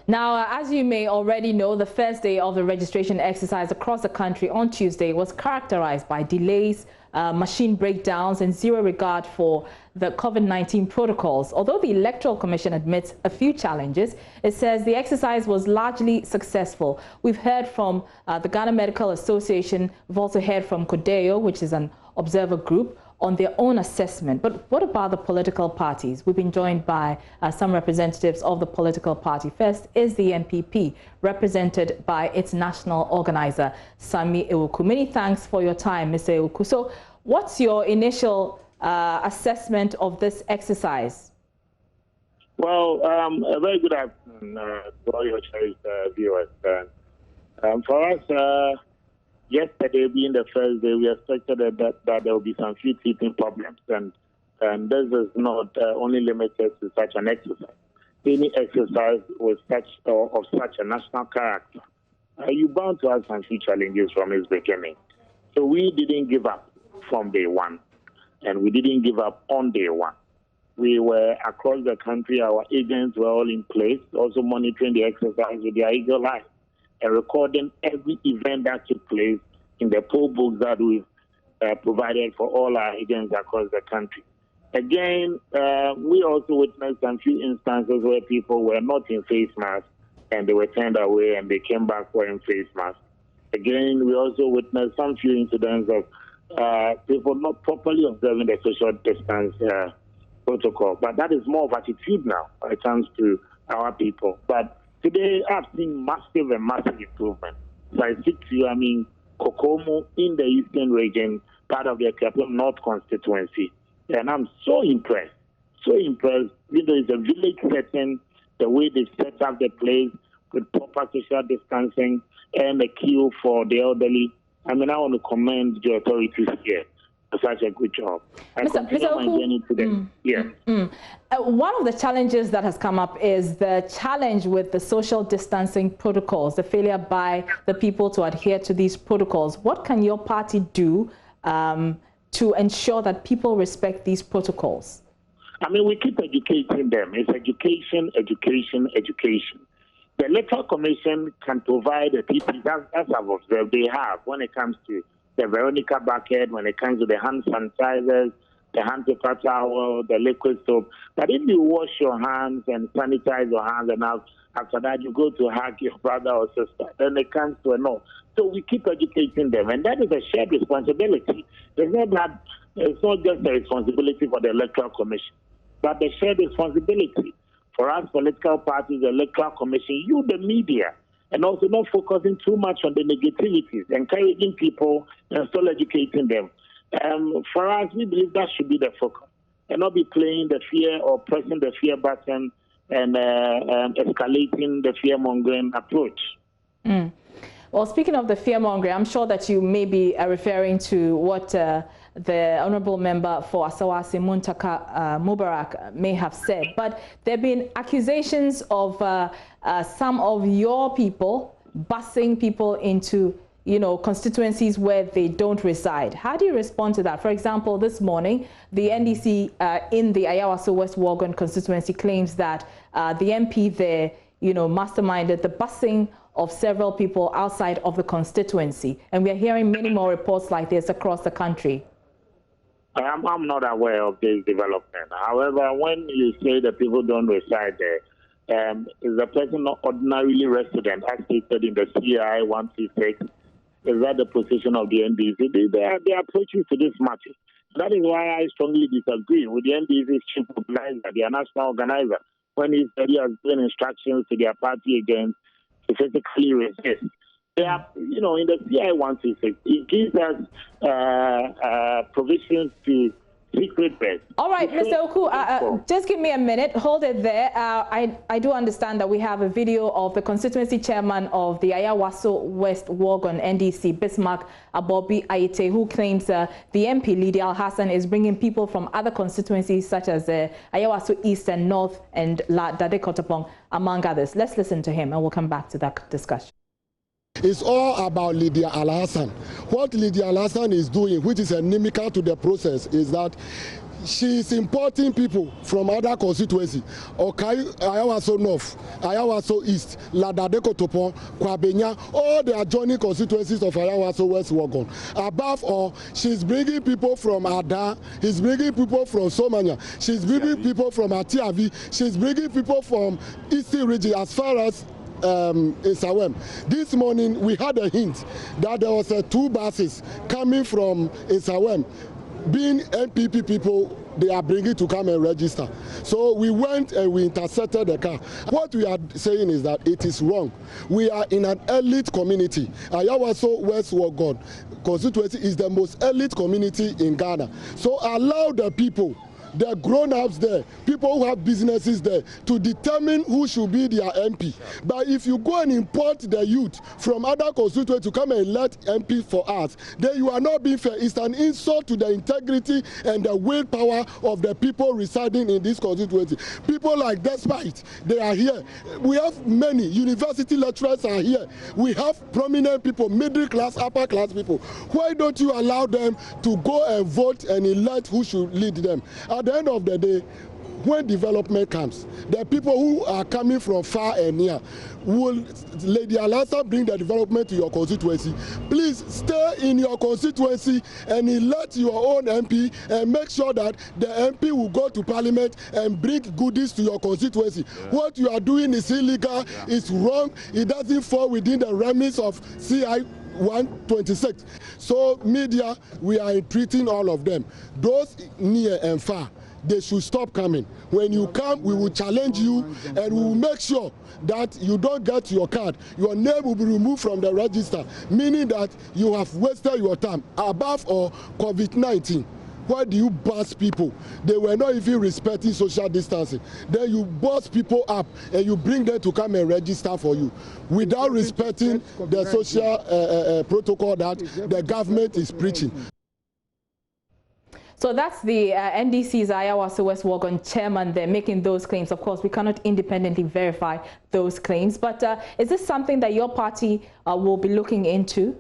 Now, as you may already know, the first day of the registration exercise across the country on Tuesday was characterized by delays, machine breakdowns, and zero regard for the COVID-19 protocols. Although the Electoral Commission admits a few challenges, it says the exercise was largely successful. We've heard from the Ghana Medical Association. We've also heard from CODEO, which is an observer group, on their own assessment. But what about the political parties? We've been joined by some representatives of the political party. First is the NPP, represented by its national organizer, Sami Ewuku. Many thanks for your time, Mr. Ewuku. So what's your initial assessment of this exercise? Well, a very good afternoon to all your cherished viewers. For us, yesterday being the first day, we expected that there will be some few teething problems, and this is not only limited to such an exercise. Any exercise with of such a national character, you're bound to have some few challenges from its beginning. So we didn't give up from day one, and we didn't give up on day one. We were across the country, our agents were all in place, also monitoring the exercise with their eagle eye, and recording every event that took place in the poll books that we've provided for all our agents across the country. Again, we also witnessed some few instances where people were not in face masks and they were turned away and they came back wearing face masks. Again, we also witnessed some few incidents of people not properly observing the social distance protocol. But that is more of attitude now when it comes to our people. But today, I've seen massive improvement. So I speak to you, Kokomo in the eastern region, part of the Kaplan North constituency. And I'm so impressed. Even though it's a village setting, the way they set up the place with proper social distancing and a queue for the elderly. I want to commend the authorities here. Such a good job. One of the challenges that has come up is the challenge with the social distancing protocols, the failure by the people to adhere to these protocols. What can your party do to ensure that people respect these protocols? We keep educating them. It's education. The Electoral Commission can provide the people, as I've observed, they have when it comes to the Veronica bucket, when it comes to the hand sanitizers, the hand paper towel, the liquid soap. But if you wash your hands and sanitize your hands enough, after that you go to hug your brother or sister, then it comes to a no. So we keep educating them, and that is a shared responsibility. It's not just a responsibility for the Electoral Commission, but the shared responsibility for us political parties, the Electoral Commission, you, the media, and also not focusing too much on the negativities, encouraging people and still educating them. For us, we believe that should be the focus, and not be playing the fear or pressing the fear button and escalating the fear-mongering approach. Well, speaking of the fear-mongering, I'm sure that you may be referring to what the Honourable Member for Asawasi Muntaka Mubarak may have said. But there have been accusations of some of your people busing people into, constituencies where they don't reside. How do you respond to that? For example, this morning, the NDC in the Ayawaso West Worgon constituency claims that the MP there, masterminded the busing of several people outside of the constituency. And we are hearing many more reports like this across the country. I'm not aware of this development. However, when you say that people don't reside there, is the person not ordinarily resident, as stated in the CI 136? Is that the position of the NDC? Their approaches to this matter. That is why I strongly disagree with the NDC's chief organizer, their national organizer, when he said he has given instructions to their party against to physically resist. They are, in the CI 136, it gives us provisions to secret beds. All right, Mr. Oku, just give me a minute. Hold it there. I do understand that we have a video of the constituency chairman of the Ayawaso West Worgon NDC, Bismarck Abobi Aite, who claims the MP, Lydia Alhassan, is bringing people from other constituencies such as Ayawaso East and North and La Dade Kotopong, among others. Let's listen to him and we'll come back to that discussion. It's all about Lydia Alhassan. What Lydia Alhassan is doing, which is inimical to the process, is that she's importing people from other constituencies. Okay, Ayawaso North, Ayawaso East, Ladadeko Topon, Kwabenya, all the adjoining constituencies of Ayawaso West Wagon. Above all, she's bringing people from Ada, she's bringing people from Somanya, she's bringing people from Atiavi, she's bringing people from Eastern region as far as Isawem. This morning we had a hint that there was 2 buses coming from Isawem, being NPP people they are bringing to come and register. So we went and we intercepted the car. What we are saying is that it is wrong. We are in an elite community. Ayawaso West Wagon constituency is the most elite community in Ghana. So allow the people, the grown-ups there, people who have businesses there, to determine who should be their MP. But if you go and import the youth from other constituencies to come and elect MP for us, then you are not being fair. It's an insult to the integrity and the willpower of the people residing in this constituency. People like Despite, they are here. We have many university lecturers are here. We have prominent people, middle class, upper class people. Why don't you allow them to go and vote and elect who should lead them? At the end of the day, when development comes, the people who are coming from far and near will Lydia Alhassan bring the development to your constituency. Please stay in your constituency and elect your own MP and make sure that the MP will go to parliament and bring goodies to your constituency. What you are doing is illegal, it's wrong, it doesn't fall within the remits of CI 126. So media, we are entreating all of them, those near and far, they should stop coming. When you come, we will challenge you and we will make sure that you don't get your card. Your name will be removed from the register, meaning that you have wasted your time. Above all, COVID-19. Why do you bust people? They were not even respecting social distancing. Then you bust people up and you bring them to come and register for you without respecting the social protocol that the government is preaching. So that's the NDC's Ayawaso West Wagon chairman there making those claims. Of course, we cannot independently verify those claims. But is this something that your party will be looking into?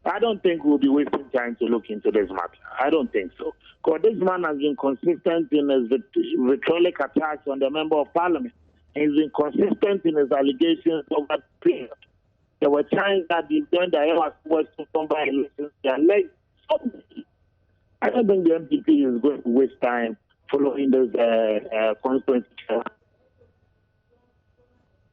I don't think we'll be wasting time to look into this matter. I don't think so. Because this man has been consistent in his vitriolic attacks on the member of parliament. He's been consistent in his allegations over the period. There were times that during the Ayawaso West elections, they alleged something. I don't think the MPP is going to waste time following those constituency